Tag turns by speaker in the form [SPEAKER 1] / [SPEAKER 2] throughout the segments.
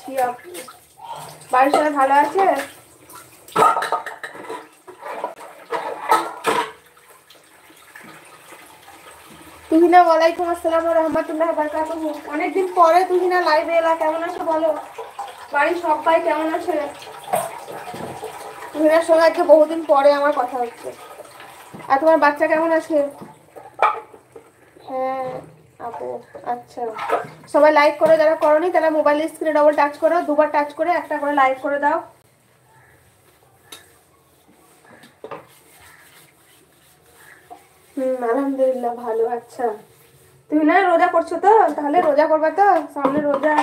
[SPEAKER 1] আছি আপু। বাড়ির সবাই ভালো আছে? তুহিনা ওয়ালাইকুম আসসালাম ওয়া রাহমাতুল্লাহি ওয়া বারাকাতুহু। অনেকদিন পরে তুহিনা লাইভে এলা, কেমন আছো বলো? বাড়ির সবাই কেমন আছে? তুহিনার সঙ্গে আজকে বহুদিন পরে আমার কথা হচ্ছে। আর তোমার বাচ্চা কেমন আছে? হ্যাঁ আপু, আচ্ছা। সবাই লাইক করো, যারা করোনি তারা মোবাইলের স্ক্রিনে ডবল টাচ করো, দুবার টাচ করে একটা করে লাইক করে দাও। আলহামদুলিল্লাহ ভালো। আচ্ছা, তুমি না রোজা করছো তো? তাহলে রোজা করবা তো, সামনে রোজা।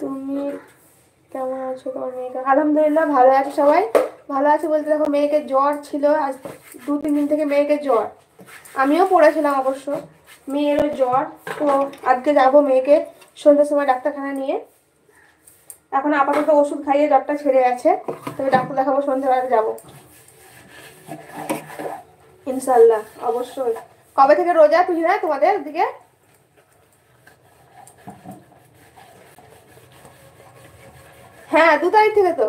[SPEAKER 1] তুমি কেমন আছো? তোমার মেয়েকে? আলহামদুলিল্লাহ ভালো আছে সবাই। ভালো আছে বলতে দেখো, মেয়েকে জ্বর ছিল আজ 2-3 দিন থেকে, মেয়েকে জ্বর। আমিও পড়েছিলাম অবশ্য, মেয়েরও জ্বর। তো আজকে যাবো মেয়েকে সন্ধ্যের সময় ডাক্তারখানা নিয়ে। এখন আপাতত ওষুধ খাইয়ে জ্বরটা ছেড়ে আছে, তবে ডাক্তার দেখাবো সন্ধ্যেবেলা যাবো ইনশাল্লাহ। অবশ্যই। কবে থেকে রোজা তুই না তোমাদের দিকে? হ্যাঁ 2 তারিখ থেকে তো।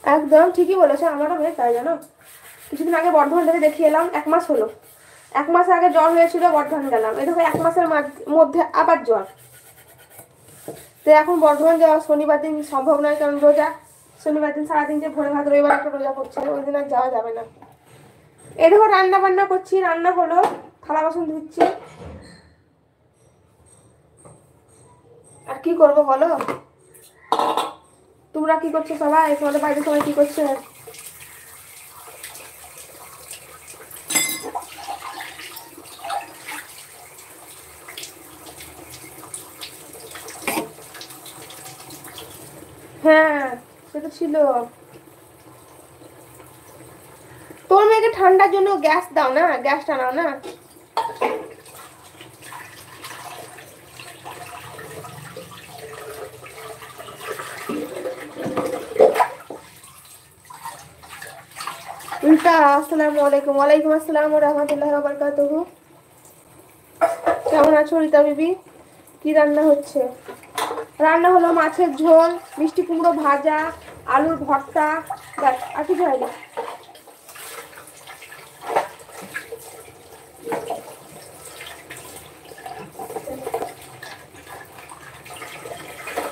[SPEAKER 1] একদম ঠিকই বলেছে, আমারও মেয়ে তাই জানো। কিছুদিন আগে বর্ধমান থেকে দেখিয়ে এলাম, 1 মাস হলো। 1 মাস আগে জ্বর হয়েছিল, বর্ধমান গেলাম, এই দেখো 1 মাসের মধ্যে আবার জ্বর। তো এখন বর্ধমান যাওয়া শনিবার দিন সম্ভব নয়, কারণ রোজা। শনিবার দিন সারাদিন যে ভোরে ভাত, রবিবার একটা রোজা করছে, ওই দিন আর যাওয়া যাবে না। এই দেখো রান্না বান্না করছি, রান্না হলো, থালা বাসন ধুচ্ছি। আর কি করবো বলো? তোমরা কি করছো সবাই? তোমাদের বাড়িতে সবাই কি করছে? হ্যাঁ সেটা ছিল। তোর মেয়েকে ঠান্ডার জন্য গ্যাস দাও না, গ্যাস টানাও না। আসসালামু আলাইকুম। ওয়ালাইকুম আসসালাম ওয়া রাহমাতুল্লাহি ওয়া বারাকাতুহু। কেমন আছো রিতা বিবি? কি রান্না হচ্ছে? রান্না হলো মাছের ঝোল, মিষ্টি কুমড়ো ভাজা, আলুর ভর্তা, ব্যাস আর কিছু হয়নি।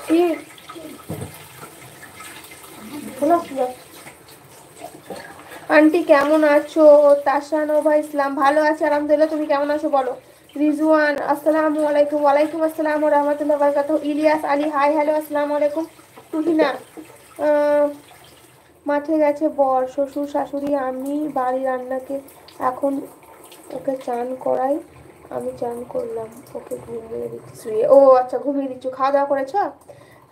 [SPEAKER 1] কি হলো? আন্টি কেমন আছো? তাসানোভা ইসলাম ভালো আছে আলহামদুলিল্লাহ। তুমি কেমন আছো বলো? রিজওয়ান আসসালামু আলাইকুম। ওয়ালাইকুম আসসালাম ওয়া রাহমাতুল্লাহি ওয়া বারাকাতুহু। ইলিয়াস আলী হাই হ্যালো আসসালামু আলাইকুম। তুহিনা মাঠে গেছে বর, শ্বশুর শাশুড়ি, আমি বাড়ি রান্নাকে এখন ওকে চান করাই, আমি চান করলাম, ওকে ঘুমিয়ে দিচ্ছি। ও আচ্ছা, ঘুমিয়ে দিচ্ছ। খাওয়া দাওয়া করেছো?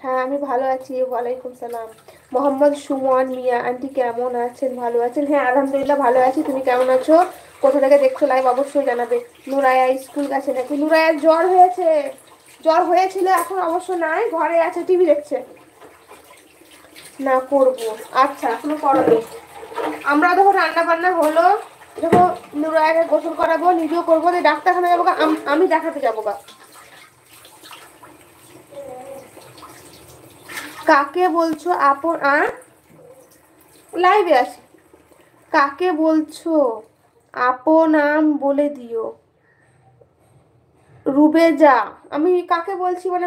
[SPEAKER 1] হ্যাঁ আমি ভালো আছি। ওয়ালাইকুম সালাম। মোহাম্মদ সুমন মিয়া আন্টি কেমন আছেন? ভালো আছেন? হ্যাঁ আলহামদুলিল্লাহ ভালো আছি। তুমি কেমন আছো? কোথা থেকে দেখছো লাইভ অবশ্যই জানাবে। নুরায়া স্কুল গেছে নাকি? নুরায়ার জ্বর হয়েছে, জ্বর হয়েছিল, এখন অবশ্য নাই, ঘরে আছে, টিভি দেখছে। না করবো। আচ্ছা এখনো করোনি? আমরা দেখো রান্না বান্না হলো, দেখো নুরায়াকে গোসল করাবো, নিজেও করবো, ডাক্তারখানা যাবো, আমি দেখাতে যাবো গা। কাকে বলছো আপন? লাইভে আসি। কাকে বলছো আপন? নাম বলে দিও। রুবেজা। আমি কাকে বলছি মানে